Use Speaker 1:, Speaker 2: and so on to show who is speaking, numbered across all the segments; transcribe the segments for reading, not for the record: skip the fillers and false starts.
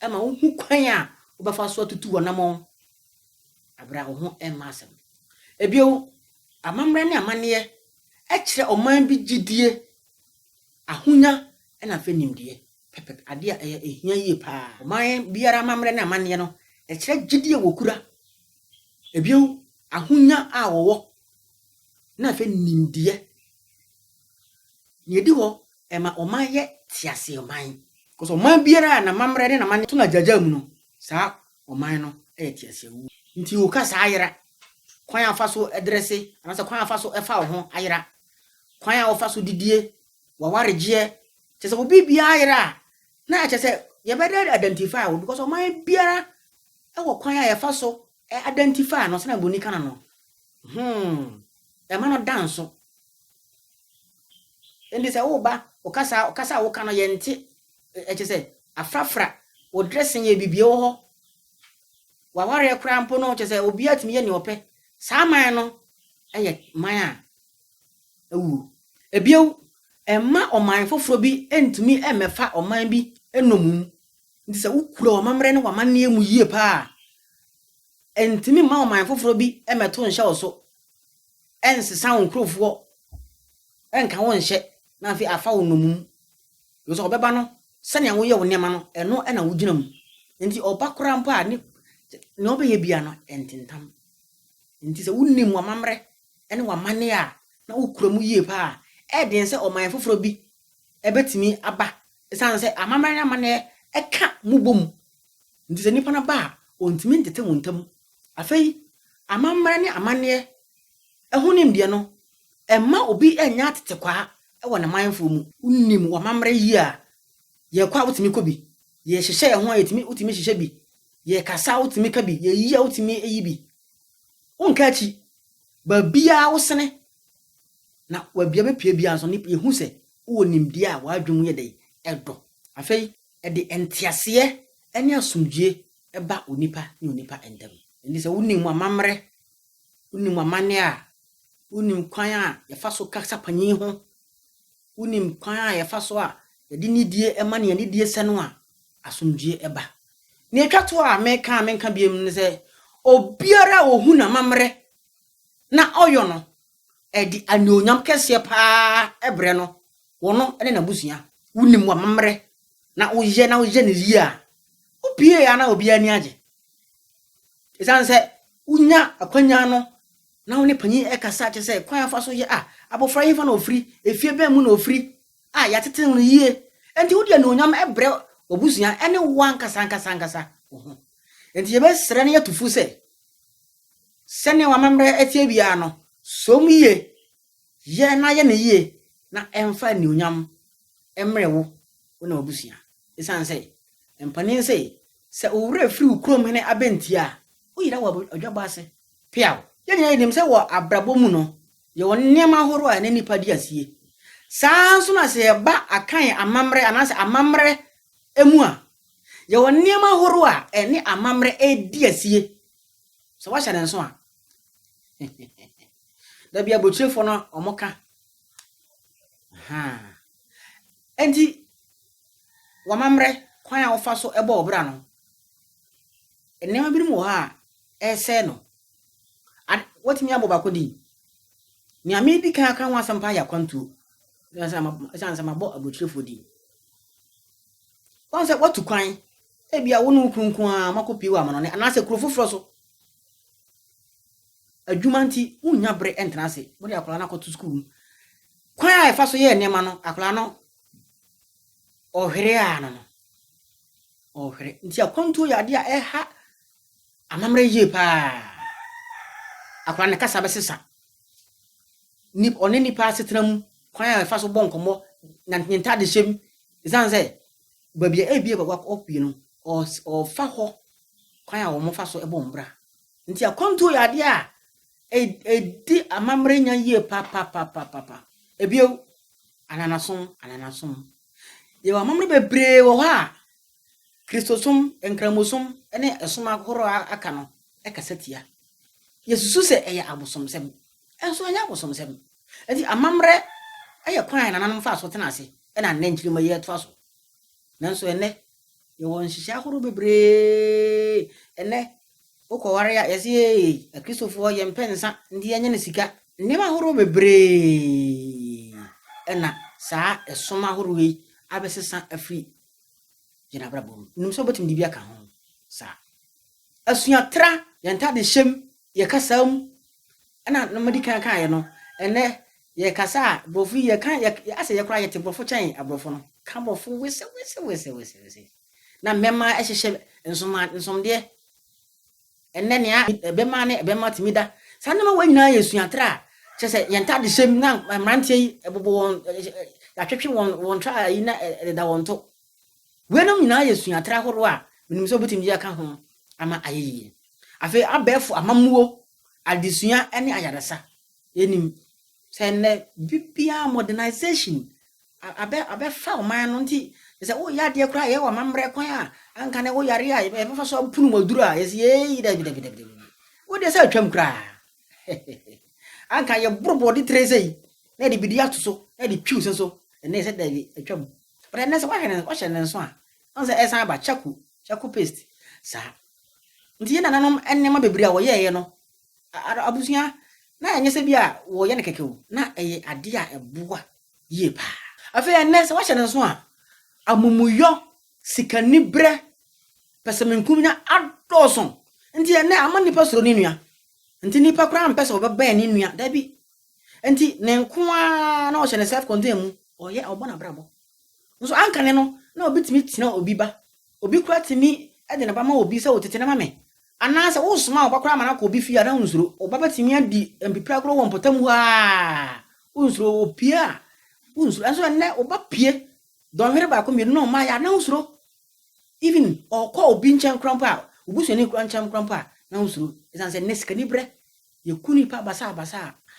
Speaker 1: Ema wo hu kwan a wo befa so atutu wonamon abra wo ho emasem. Ebio amammerɛ ne amanneɛ ekire oman bi gidie ahonya na fe nimdeɛ pepep ade a ehia yie pa. Oman biara amammerɛ ne amanneɛ no ekire gidie wokura. Ebio ahonya a wowo na fe nimdeɛ. Yedi ho ema oman ye tiase oman. Because oman biara na amammerɛ ne amanneɛ to na jaja mu no saa oman no tiase wu. Nti wo ka saa ayera kwan afa so edrese anase kwan afa so efa wo ho ayera. Kwan a ofa so didie wawaregye chese obi bia ayera na chese ye better identify wo because oman biara wo kwan a ye fa so identify no se na boni kana no e ma no danso endi se wo ba okasa wo kana ye nti chese afrafra wo dressing ye bibie wo ho waware kra mpo no chese obi atimi ye ne ope saa man no eye man a ewu ebio emma oman foforo bi entumi emefa oman bi enomum nti se wukura omamre ne wamanne mu yie pa entumi ma oman foforo bi emeto nhye wo so ensesa wo nkrofo enka wo nhye na afi afa wo nomum yo so obeba no sane wo ye wo nema no eno na wo gyina mu nti obakora mpo a ne obeye bia no entintam nti se wunnim wamamre ene wamanne a na wukura mu yie pa den se oman foforo bi ebetimi aba esan se amamre na amanne eka mubom nti se nipa na ba ontimi ntete wontam afei amamre ne amanne ehunim de no emma obi enya tete kwa ewo na manfo mu unnim wamamre yi a ye kwa wotimi kobi ye hyehye ye ho yetimi utimi hyehye bi ye kasa wotimi ka bi ye yi a wotimi eyi bi unka chi ba bia wosene na wabia bepie bia so ne ehu se wo nimde a wadwum ye dai edo afei ede entiase ene asumdue eba onipa ne onipa endam ndi se wonim amamre wonim amane a wonim kwan a ye fa so kasa panyin ho wonim kwan a ye fa so a ye di nidie ema ne nidie se no a asumdue eba ne atwato a menka biem ne se obiara ohu na amamre na oyo no edi anyonyam kese pa ebre no wono ene na busua wonim amamre na woye ne yia opie ya na obi ani age esanse unya akwanya no na woni panyi ekasa che se kwan afa so ye abofra yin fa na ofri efie ben mu na ofri ya tete no yie enti wodi anyonyam ebre obusua ene wan kasa enti ye be sere ne yatufu se sene wamamre etie bia no som yie ye na ye ne yie na emfa anyonyam emrewo wona obusua esanse empanin se owure firi ukrom ne abentia oyira wa odwaba ase piaw ye nya nim se wo abrabo mu no ye won niema horo a ne nipa di asie saa nso na se ba akan amamre anase amamre emu a ye won niema horo a ene amamre edi asie so wa hyade nso a da bia bochefo no omoka enti wamamre kwan a ofa so eba obra no enema bi mu ha ese no watimi aboba kodi ni amedi kan kan wasampa ya kwantu sansa mabo abochefo di onse watu kwan ebia wonu kunkun a makopi wa mano ne anase kurofofro so adwumanti unya bre entrance bodi akola na kotu school kwan a efa so ye enema no akola no ohwere a no ohwere nti akwantu ya de a eha amamre ye pa akola ne kasa besesa ni one nipa setram kwan a efa so bonkomo na nyenta de hyem izanze babia ebie baba opie no o fa ho kwan a wo mo fa so ebombra nti akwantu ya de a di amamre nya ye pa ebio ananasom ye wa amamre bebre wo ha kristosom enkramosom ene esoma horo aka no ekasatia yesusu se eye abosomsem enso anya abosomsem enti amamre eye kwan nananom fa so tenase ena nankyiri ma ye to so nanso ene Ye won hihye ahoro bebre ene okoware ya yesi a Christopher ye mpensa ndi enye ne sika nima ahoro bebre ena saa esoma ahoro wi abesesa afri gina brabom nim so botim dibia ka ho saa asuatra yenta de hyem ye kasam ena no medika kan ye no ene ye kasa bofu ye kan ye ase ye kra ye te bofo chan abrofo no ka bofo wese na mema ehye nsomde enne ne bema timida sanema wanyina yesuatra chese yenta de hyem na mrante yi ebobo won atwetwe won twa yi na da wonto wenom nyina yesuatra horo a menim so botim dia ka ho ama ayeyi afi abefo amammuo adesua ene ayaresa yenim sene bibia modernization abe fa o man no nti se wo ya de kra ye wo Amammerɛ kwan a anka ne wo yare a e fa so punu maduru a yesi ye da bi wo de se atwam kra anka ye borobodi trezei na de bidi atoso na de twiu so ene se da bi atwam but ene se wa hye ne so a on se esa ba chaku paste sa nti ye nananom enne ma bebri a wo ye no abusua na enye se bia wo ye ne kekewu na eye ade a eboa ye pa afi enne se wa hye ne so a amumuyo sikanibre pesemenkumnya adoson nti enne amani pasoro ni nua nti nipa kra mpese obeba ni nua da bi nti ne nkoa na o hye ne self contain mu oye obona brabo nso ankane no na obitimi tina obi ba obi kra timi ede na ba ma obi se otete na mame anase wo soma obakra ma na ko obi fi ada unsuro obaba timi adi empipra kro won potam ha unsuro opia unsuro anso enne oba pie don here ba ko mi no ma ya na unsuro even okọ obi nchen krampa obusuani kra nchen krampa na unsuro isan se neska ni bre ye kuni pa basa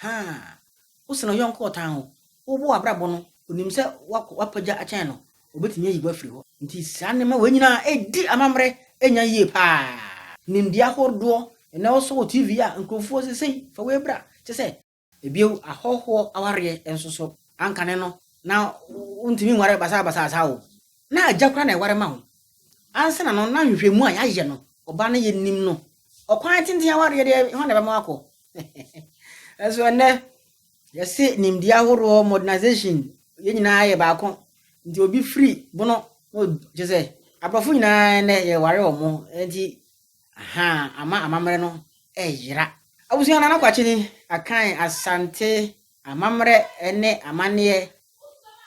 Speaker 1: ha usena yonko otan ho obo abrabo no onim se wapaja achen no obetimi yi bafiri ho nti sanne ma wanyina edi Amammerɛ enya yie pa nimdia hordo ena oso TV a nkrofo sesei fa webra se ebiew ahoho aware ensoso ankane no na untimi nware basa sawo na ajakra na eware ma ho ansena no na nhwehwemu a yaye no oba na ye nim no okwan tintin aware de ho na ba ma akọ eso ene yesi nimdia horo modernization ye nyina ye ba akọ nti obi free bono jese abrofo nyina ne ye ware omo nti ama Amammerɛ no yira abusuana na kwachi ni akan asante Amammerɛ ene amanneɛ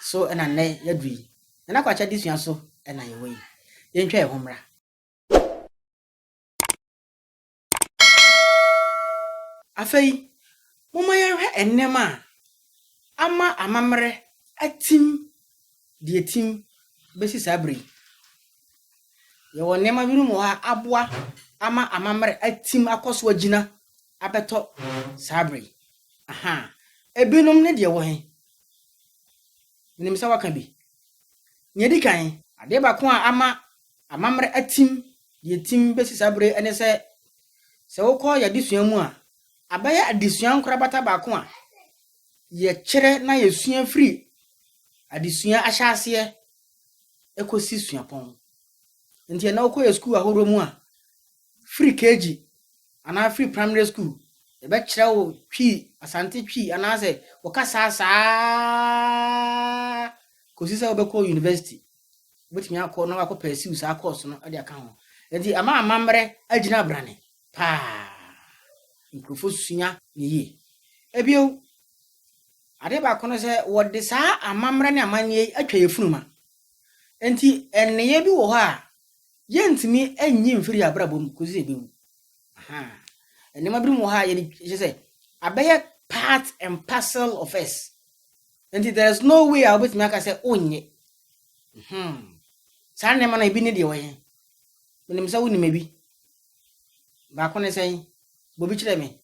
Speaker 1: so ena ne yadui na kwacha disua so ena ye wei yentwa ye homra afei moma ye hwe enema ama Amammerɛ atim die tim besi sabri ye wonema binu mo ha aboa ama Amammerɛ atim akoso agina abeto sabri ebinum ne de wo he nim sa waka bi nyedi kan ade ba ko ama Amammerɛ atim die tim besi sabri ene se wo ko ya disua mu a abaya adesua nkora bata ba ko a ye kire na ye sua free adesua ahyase ekosi sua pon nti na wo ye school ahoro mu a free KG ana free primary school e be kire wo twi asante twi ana se wo kasa saa kosi se wo be ko university botimi akọ na akọ pursue sa course no ade aka ho nti ama Amammerɛ agina brane pa nkrofo sua ne yi ebio ade ba kono se wo de saa Amammerɛ ne amanneɛ atwa yefunuma enti enneye bi wo ho a yentimi anyi mfiri abrabom kozi ebewu enema bi mo ha ye se abeye part and parcel of us enti there is no way I will betimi aka se onye sanne ma na bi ne de wo ye menim sa woni mebi ba kono se bobi kire me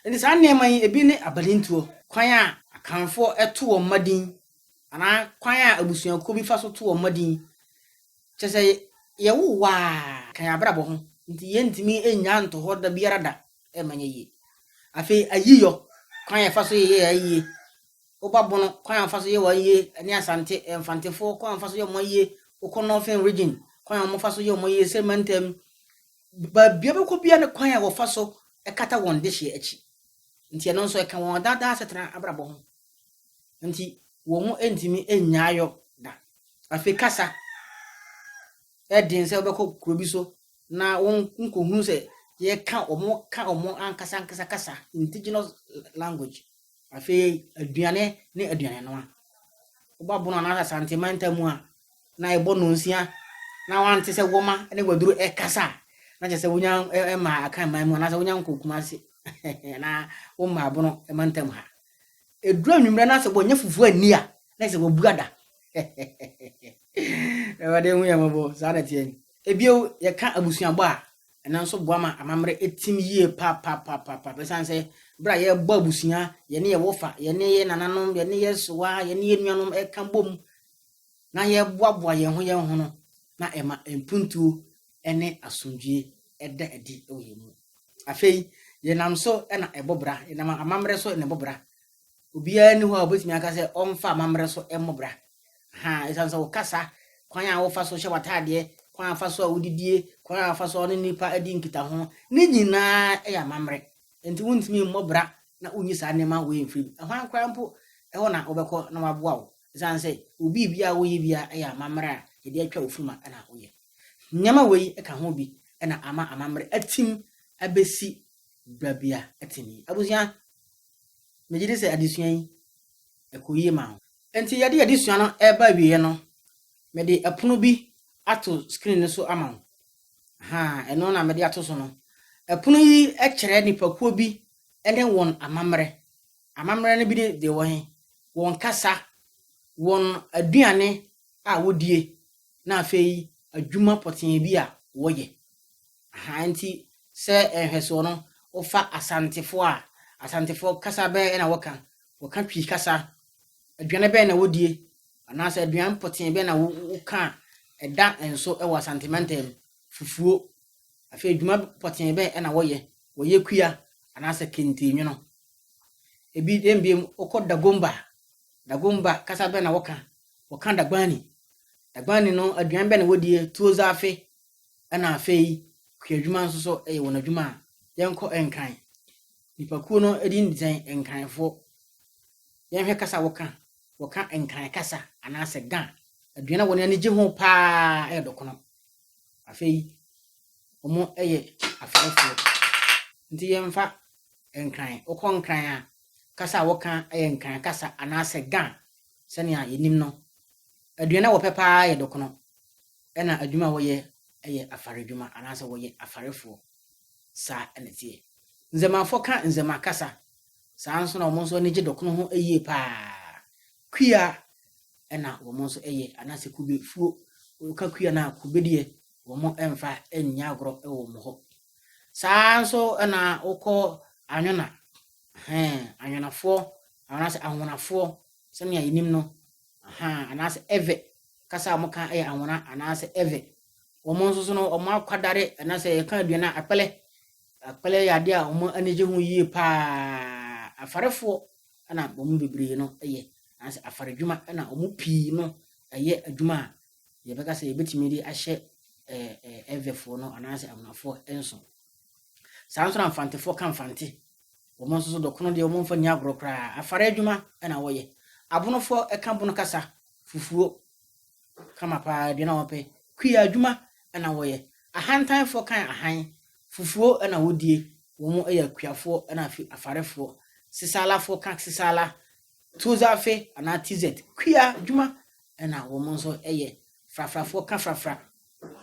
Speaker 1: enti sanne ma ebi ne abalintuo kwan a akanfo eto wo madin ana kwan a abusuanko bi fa so to wo madin chese ye wo wa kan abrabo ho nti yentimi enya nto ho da biara da e manye yi afi ayiyo kwan ya fa so ye ayi obabono kwan ya fa so ye wa ye ani asante emfantefo kwan fa so ye mo ye ukono fen region kwan a mofa so ye mo ye semantem ba bia be ko bia ne kwan a wo fa so kata won de hye achi nti eno nso ka won dada asetena abrabo ho nti wo mu entimi enyayo da afi kasa edin se obekọ krobi so na won nkohunu se ye ka omo ankasa kasa indigenous language afi aduane ne aduane no a oba bono na santimenta mu a na ebo no nsia na wante se woma ne gwaduru kasa na je se wonya ma akan man mu na se wonya nkokuma se na wo ma bono mantam ha edura nwumre na se bonya fufu ani a na se wobuada wade hu ya mabo sa na tie ebio ye ka abusuabo a na nso boama amammerɛ etim yie pa besan se bra ye bɔ abusua ye ne ye wofa ye ne ye nananom ye ne ye soa ye ne ye nuanom ka bom na ye boaboa ye ho no na ema empuntuo ene asomdwie eda edi oye mu afei ye nam so na ebobra ye nam amammerɛ so ne bobra obia ni ho obetimi aka se omfa amammerɛ so emobra ha esan so kasa kwan a wofa so hye watade kwan afa so a wodidie kwan afa so ne nipa adi nkita ho ne nyina ya amammerɛ enti wontimi mmobra na unyi sa ne ma wo emfiri ahwan kwan mpo ɛho na wobɛkɔ na waboa wo esan se obi bia wo yi bia ya amammerɛ a ye de atwa ofuma na wo ye nyama wei ka ho bi na ama amammerɛ atim abesi brabia atini abusia mejide se adesua yi ekoyie ma ho enti yade adesua no eba wiye no mede apono bi ato screen so ama ha eno na mede ato so no apono yi kyerɛ nipakuo bi ene won amammerɛ no bi de wo he won kasa won aduane a wodie na afei adwuma poten bi a woye ha nti se ehweso no ofa asantefo kasa be na woka twi kasa aduane be na wodie anase aduane poten be na woka eda enso ewa sentimental fufuo afei adwuma poten be na woye kuya anase kente nwuno ebi dembiem okọ dagomba kasa be na woka dagbani no aduane be na wodie tuoza afe na afei kwadwuma nso so wona adwuma yenko enkan nipakuo no edi design enkanfo yenhwe kasa woka enkan kasa anase gan aduane wona ne je ho pa dokono afei omo afarefo nti yemfa enkan okọ nkran a kasa woka enkan kasa anase gan sene a yenim no aduane wo pepa dokono na adwuma woye afaredwuma anase woye afarefo sa enetie nzemafo ka nzema kasa sa nso na omo nso ne je dokono ho eyie pa kuya na omo nso anase kubefuo ka kuya na kubedie omo emfa enya agro wo mo ho sa nso na ukọ anwona anwonafo anase ahonafo sene yenim no anase eve kasa mo ka anwona anase eve omo nso no omo akwadare anase ka aduana akpele yade a omo aneje ho yie pa afarefo na omo bebre no anase afaredwuma na omo pii no adwuma ye beka se yebetimi di ahye evefo no anase ahonafo enso sa nso na mfantefo ka mfante omo nso dokono de omo mfa ni agro kra afare adwuma na woye abonofo ka bono kasa fufuo kama pa de na wope kuya adwuma na woye ahantanfo kan ahan fufuo na wodie womo kuafo na afarefo sisalafo kan sisala tuzafe ana tz kuya adwuma na womo nso frafrafo ka frafra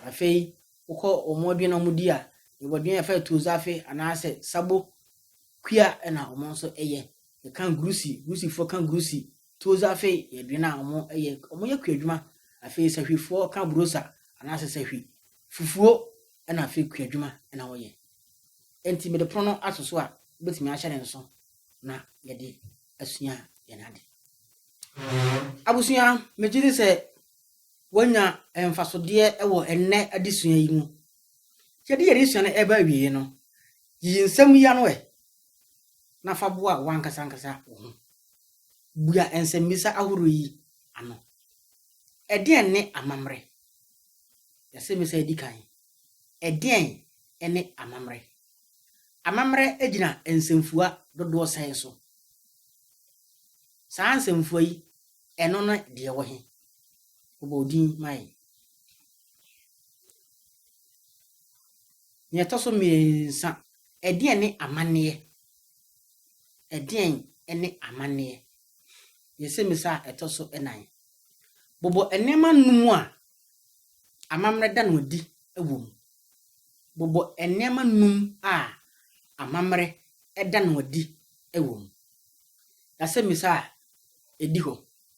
Speaker 1: afei ukọ omo de na mudi a yebodwen ya fa tuzafe anase sabo kuya na omo nso kan grusi fo kan grusi tuzafe yedwe na omo omo kuya adwuma afei sahwifo kan brosa anase sahwi fufuo na afei kuya adwuma na woye enti me de prono asoso a betimi a hyere nso na yede asua yenade abusuya mejidi se wonya emfasode ewo enne adesua yi mu yede sua na eba wiye no yi nsam ya no na fa boa wankasa wo bua ensemmisa ahoro yi ano ede ne amammerɛ Yɛsɛ me sɛ edi kan. Ɛdeɛn ɛne amammerɛ. Amammerɛ egyina nsɛmfua dodoɔ sɛn so. Saa nsɛmfua yi ɛno no deɛ wɔ he. Wobɔ odin mae. Nea ɛtɔ so mmiɛnsa. Ɛdeɛn ne amanneɛ. Ɛdeɛn ɛne amanneɛ. Yɛsɛ me sɛ ɛtɔ so ɛnan. Bobɔ nneɛma num a amammerɛ da no adi ɛwɔ mu. Bobɔ nneɛma num a amammerɛ ɛda no adi ɛwɔ mu. Yɛsɛ me sɛ edi hɔ.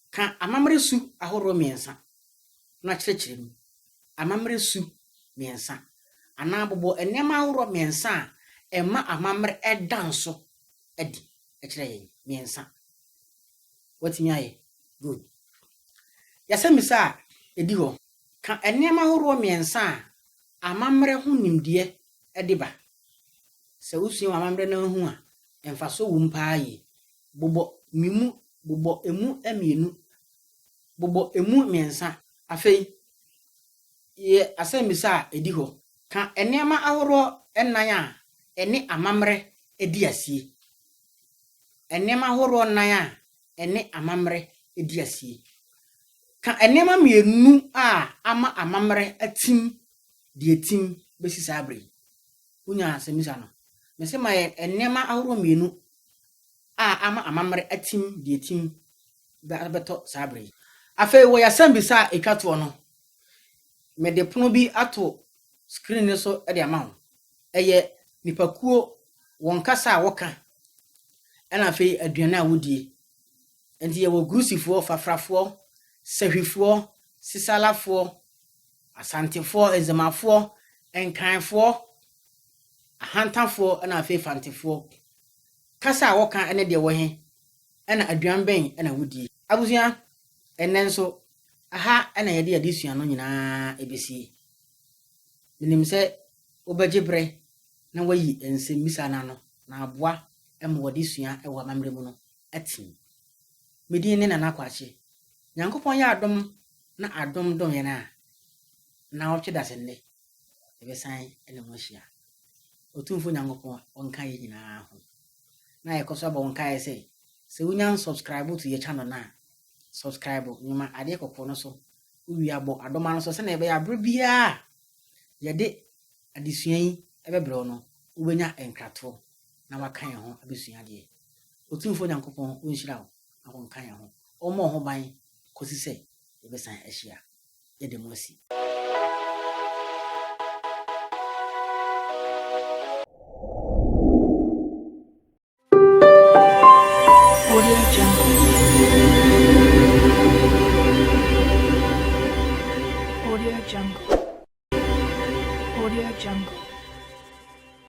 Speaker 1: Ka amammerɛ su ahorow mmiɛnsa na kyerɛkyerɛ mu. Amammerɛ su mmiɛnsa. Anaa bobɔ nneɛma ahorow mmiɛnsa a ɛma amammerɛ ɛda nso adi ɛkyerɛ yɛn mmiɛnsa. Watimi ayɛ? Good. Yɛsɛ me sɛ edi hɔ. Ka nneɛma ahorow mmiɛnsa a amammerɛ ho nimdeɛ ɛde ba. Sɛ wosua amammerɛ na ho a ɛmfaso wɔ mu paa yie. Bobɔ mmienu, bobɔ emu mmienu, bobɔ emu mmiɛnsa. Afei, asɛ me sɛ edi hɔ. Ka nneɛma ahorow ɛnan a ɛne amammerɛ edi asie. Nneɛma ahorow nan a ɛne amammerɛ edi asie. Ka nneɛma mmienu a ama amammerɛ atim deɛ tim besi saa bere. Wonya asɛmisa no. Mese ma nneɛma ahorow mmienu a ama amammerɛ atim deɛ tim bɛtɔ saa bere. Afei wɔ yɛsɛm bi sa etwa to no. Mede pono bi ato screen ne so de ama ho. Ɛyɛ nipakuo wɔn kasa a wɔka. Ɛna afei aduane a wodie. Enti yɛwɔ grusifoɔ, fafrafoɔ, sahwifoɔ, sisalafoɔ, asantefoɔ, ezemafoɔ, enkanfoɔ, ahantafoɔ, ɛna afei fantefoɔ. Kasa a wɔka ɛne deɛ wɔ he. Ɛna aduane bɛn ɛna wodie. Abusua ɛnɛ nso aha ɛna yɛde adesua no nyinaa ebesie. Menim sɛ wobɛgye brɛ na wayi nsɛmmisa no na aboa ɛma wɔde sua ɛwɔ amammerɛ mu no atim. Medin ne Nana Kwakye. Nyankopɔn yɛ adom na adom dom yɛn a na ɔtwe dase nnɛ. Ɛbɛsan ɛne mo ahyia. Otumfo Nyankopɔn ɔnka yɛ nyinaa ho. Na yɛkɔ so aba wɔnka yɛ sɛ wonya subscribe to yɛ channel na subscribe nyuma ade kɔkɔ no so. Uwi abɔ adoma no so sɛ na ɛbɛyɛ abere biara. Yɛde adesua yi ɛbɛbrɛ no wobɛnya nkrato na waka yɛn ho abesua deɛ. Otumfo Nyankopɔn ɔnhyira wo na wɔnka yɛn ho. Ɔmmɔ ho ban kɔsi sɛ yɛbɛsan ahyia. Yɛde mo asi. Audio Jungle. Audio Jungle. Audio Jungle.